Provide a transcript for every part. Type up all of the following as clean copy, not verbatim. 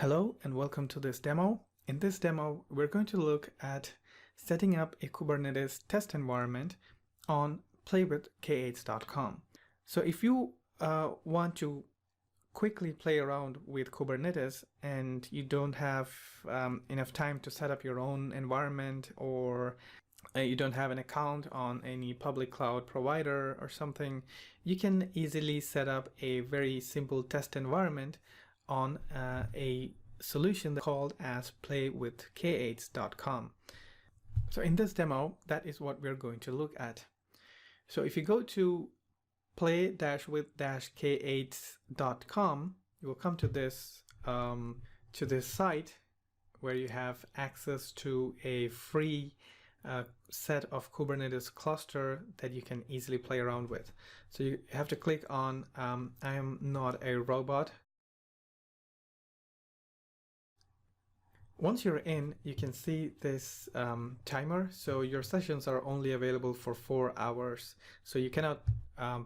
Hello and welcome to this demo. In this demo, we're going to look at setting up a Kubernetes test environment on playwithk8s.com. So if you want to quickly play around with Kubernetes and you don't have enough time to set up your own environment, or you don't have an account on any public cloud provider or something, you can easily set up a very simple test environment on a solution called as playwithk8s.com. So in this demo, that is what we're going to look at. So if you go to play-with-k8s.com, you will come to this site where you have access to a free set of Kubernetes cluster that you can easily play around with. So you have to click on I am not a robot. Once you're in, you can see this timer. So your sessions are only available for 4 hours. So you cannot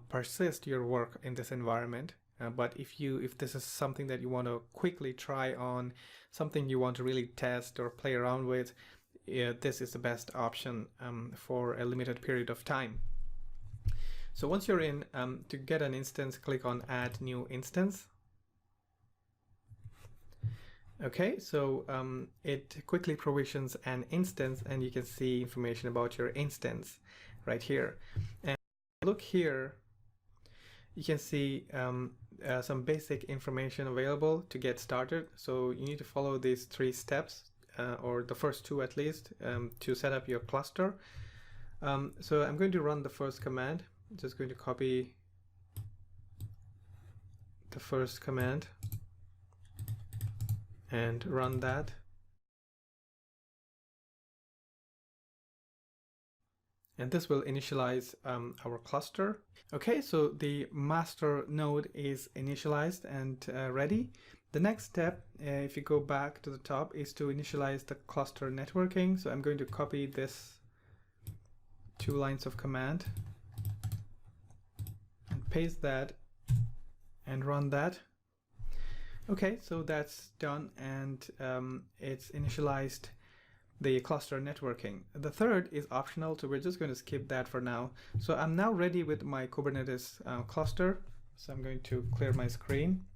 persist your work in this environment. But if this is something that you want to quickly try on, something you want to really test or play around with, this is the best option for a limited period of time. So once you're in, to get an instance, click on Add New Instance. Okay, so it quickly provisions an instance, and you can see information about your instance right here. And look here, you can see some basic information available to get started. So you need to follow these 3 steps, or the first 2 at least, to set up your cluster. So I'm going to run the first command. I'm just going to copy the first command and run that. And this will initialize our cluster. Okay, so the master node is initialized and ready. The next step, if you go back to the top, is to initialize the cluster networking. So I'm going to copy this 2 lines of command and paste that and run that. Okay, so that's done, and it's initialized the cluster networking. The third is optional, so we're just going to skip that for now. So I'm now ready with my Kubernetes cluster. So I'm going to clear my screen,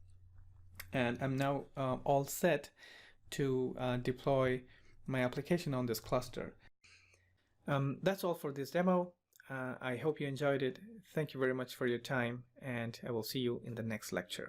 and I'm now all set to deploy my application on this cluster. That's all for this demo. I hope you enjoyed it. Thank you very much for your time, and I will see you in the next lecture.